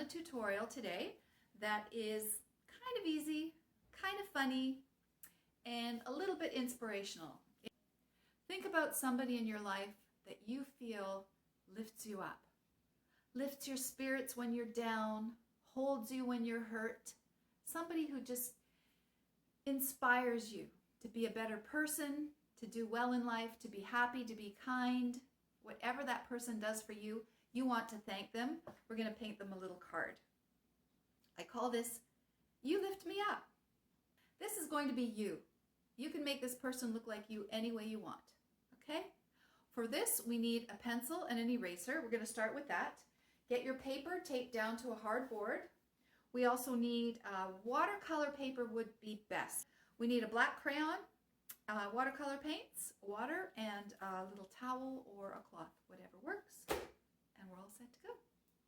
a tutorial today that is kind of easy, kind of funny, and a little bit inspirational. Think about somebody in your life that you feel lifts you up, lifts your spirits when you're down, holds you when you're hurt, somebody who just inspires you to be a better person, to do well in life, to be happy, to be kind. Whatever that person does for you, you want to thank them. We're going to paint them a little card. I call this, You Lift Me Up. This is going to be you. You can make this person look like you any way you want, okay? For this, we need a pencil and an eraser. We're going to start with that. Get your paper taped down to a hard board. We also need watercolor paper would be best. We need a black crayon, watercolor paints, water, and a little towel or a cloth, whatever works. And we're all set to go.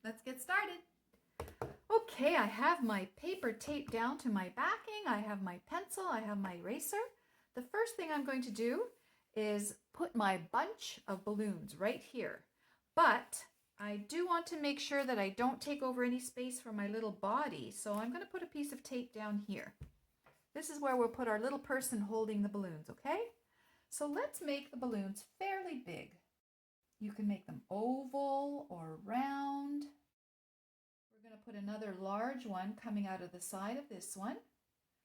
Let's get started. Okay, I have my paper taped down to my backing. I have my pencil, I have my eraser. The first thing I'm going to do is put my bunch of balloons right here. But I do want to make sure that I don't take over any space for my little body, so I'm going to put a piece of tape down here. This is where we'll put our little person holding the balloons, okay? So let's make the balloons fairly big. You can make them oval or round. We're going to put another large one coming out of the side of this one.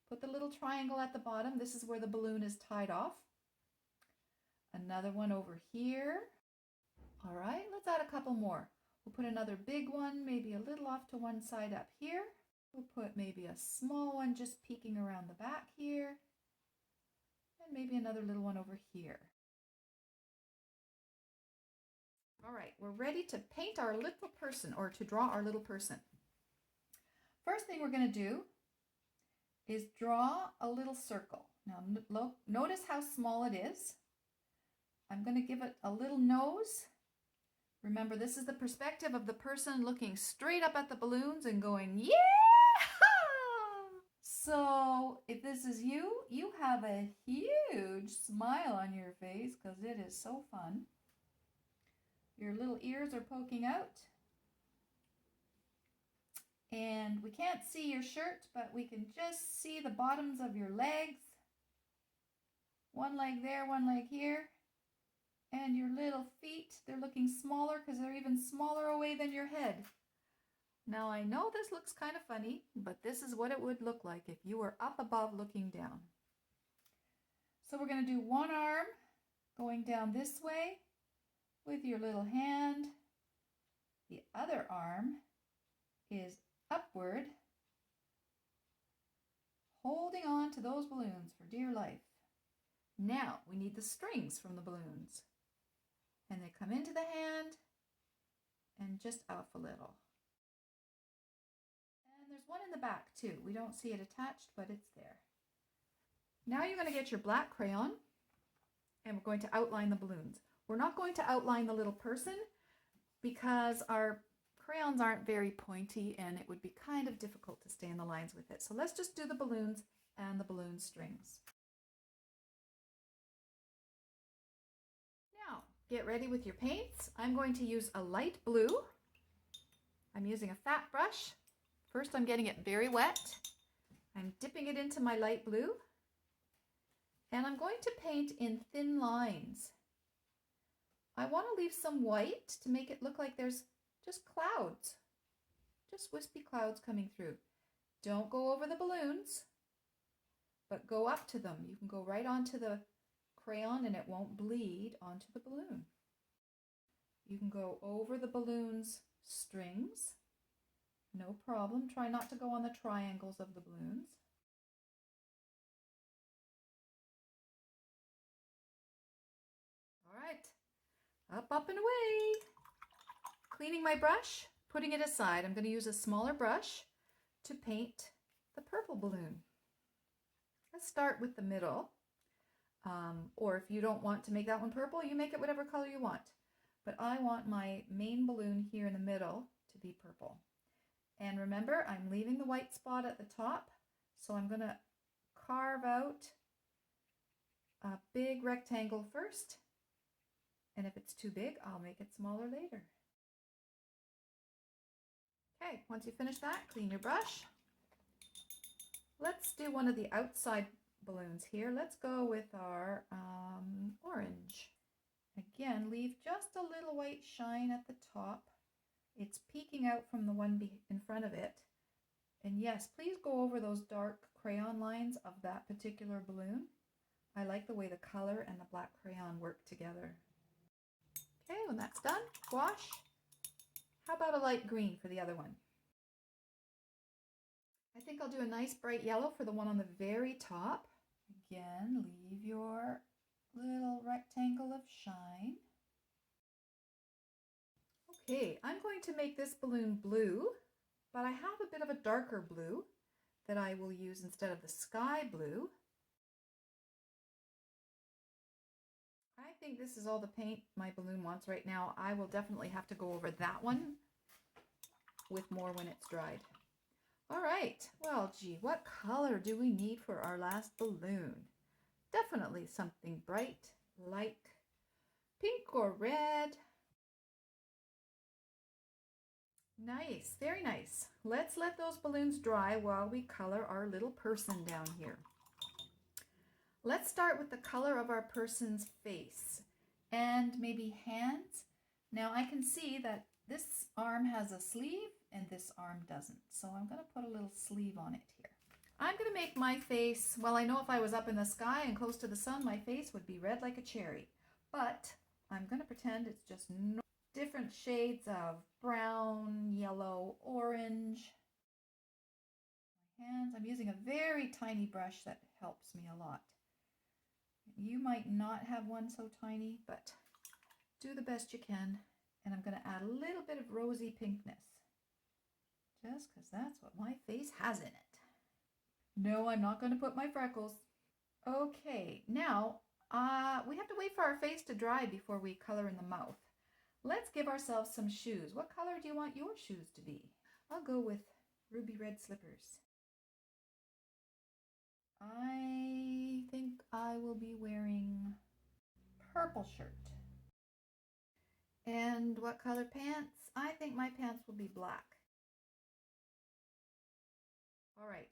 Put the little triangle at the bottom. This is where the balloon is tied off. Another one over here. All right, let's add a couple more. We'll put another big one, maybe a little off to one side up here. We'll put maybe a small one just peeking around the back here. And maybe another little one over here. All right, we're ready to paint our little person or to draw our little person. First thing we're going to do is draw a little circle. Now notice how small it is. I'm going to give it a little nose. Remember, this is the perspective of the person looking straight up at the balloons and going, yeah! So if this is you, you have a huge smile on your face because it is so fun. Your little ears are poking out. And we can't see your shirt, but we can just see the bottoms of your legs. One leg there, one leg here. And your little feet, they're looking smaller because they're even smaller away than your head. Now I know this looks kind of funny, but this is what it would look like if you were up above looking down. So we're going to do one arm going down this way with your little hand. The other arm is upward, holding on to those balloons for dear life. Now we need the strings from the balloons. And they come into the hand and just off a little. And there's one in the back too. We don't see it attached, but it's there. Now you're going to get your black crayon and we're going to outline the balloons. We're not going to outline the little person because our crayons aren't very pointy and it would be kind of difficult to stay in the lines with it. So let's just do the balloons and the balloon strings. Now, get ready with your paints. I'm going to use a light blue. I'm using a fat brush. First, I'm getting it very wet. I'm dipping it into my light blue. And I'm going to paint in thin lines. I want to leave some white to make it look like there's just clouds. Just wispy clouds coming through. Don't go over the balloons, but go up to them. You can go right onto the crayon and it won't bleed onto the balloon. You can go over the balloon's strings, no problem. Try not to go on the triangles of the balloons. All right, up and away. Cleaning my brush, putting it aside. I'm going to use a smaller brush to paint the purple balloon. Let's start with the middle. Or if you don't want to make that one purple, you make it whatever color you want. But I want my main balloon here in the middle to be purple. And remember, I'm leaving the white spot at the top, so I'm going to carve out a big rectangle first. And if it's too big, I'll make it smaller later. Okay, once you finish that, clean your brush. Let's do one of the outside balloons here. Let's go with our orange. Again, leave just a little white shine at the top. It's peeking out from the one in front of it. And yes, please go over those dark crayon lines of that particular balloon. I like the way the color and the black crayon work together. Okay, when that's done, wash. How about a light green for the other one? I think I'll do a nice bright yellow for the one on the very top. Again, leave your little rectangle of shine. Okay, I'm going to make this balloon blue, but I have a bit of a darker blue that I will use instead of the sky blue. I think this is all the paint my balloon wants right now. I will definitely have to go over that one with more when it's dried. All right, well, gee, what color do we need for our last balloon? Definitely something bright, like pink or red. Nice, very nice. Let's let those balloons dry while we color our little person down here. Let's start with the color of our person's face and maybe hands. Now I can see that this arm has a sleeve and this arm doesn't. So I'm going to put a little sleeve on it here. I'm going to make my face, well, I know if I was up in the sky and close to the sun, my face would be red like a cherry. But I'm going to pretend it's just different shades of brown, yellow, orange. My hands, I'm using a very tiny brush that helps me a lot. You might not have one so tiny, but do the best you can. And I'm going to add a little bit of rosy pinkness, just because that's what my face has in it. No, I'm not going to put my freckles. Okay, now we have to wait for our face to dry before we color in the mouth. Let's give ourselves some shoes. What color do you want your shoes to be? I'll go with ruby red slippers. I think I will be wearing purple shirt. And what color pants? I think my pants will be black. All right,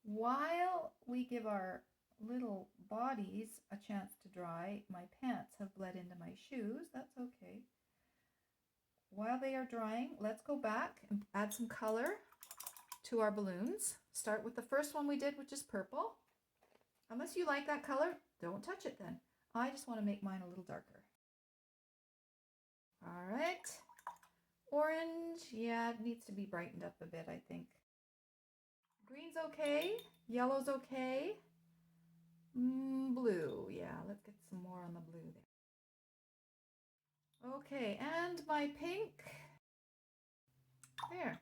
while we give our little bodies a chance to dry, my pants have bled into my shoes. That's okay. While they are drying, let's go back and add some color to our balloons. Start with the first one we did, which is purple. Unless you like that color, don't touch it then. I just want to make mine a little darker. All right. Orange, yeah, it needs to be brightened up a bit, I think. Green's okay. Yellow's okay. Blue, yeah, let's get some more on the blue there. Okay, and my pink. There.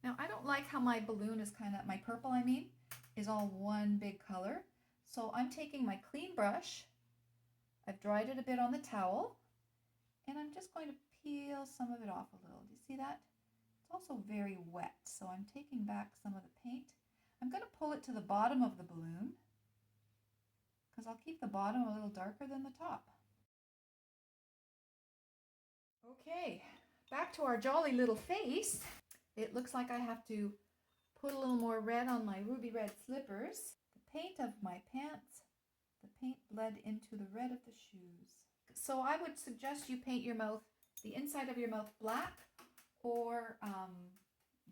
Now, I don't like how my balloon is my purple, is all one big color. So I'm taking my clean brush. I've dried it a bit on the towel. And I'm just going to peel some of it off a little. Do you see that? It's also very wet, so I'm taking back some of the paint. I'm going to pull it to the bottom of the balloon because I'll keep the bottom a little darker than the top. Okay, back to our jolly little face. It looks like I have to put a little more red on my ruby red slippers. The paint of my pants, the paint bled into the red of the shoes. So I would suggest you paint your mouth, the inside of your mouth black or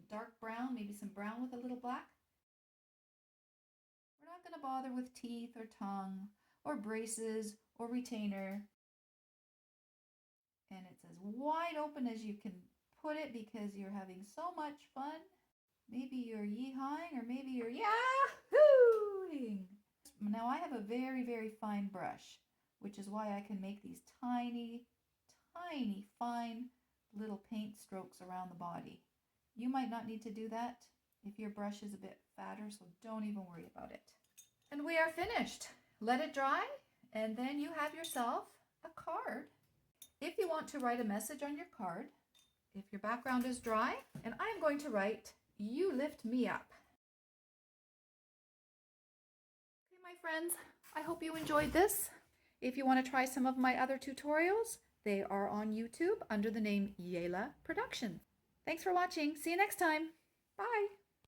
dark brown, maybe some brown with a little black. We're not going to bother with teeth or tongue or braces or retainer. And it's as wide open as you can put it because you're having so much fun. Maybe you're yee-hawing or maybe you're yahooing. Now I have a very, very fine brush, which is why I can make these tiny, tiny, fine little paint strokes around the body. You might not need to do that if your brush is a bit fatter, so don't even worry about it. And we are finished. Let it dry, and then you have yourself a card. If you want to write a message on your card, if your background is dry, and I'm going to write, "You lift me up." Okay, my friends, I hope you enjoyed this. If you want to try some of my other tutorials, they are on YouTube under the name Yela Productions. Thanks for watching. See you next time. Bye.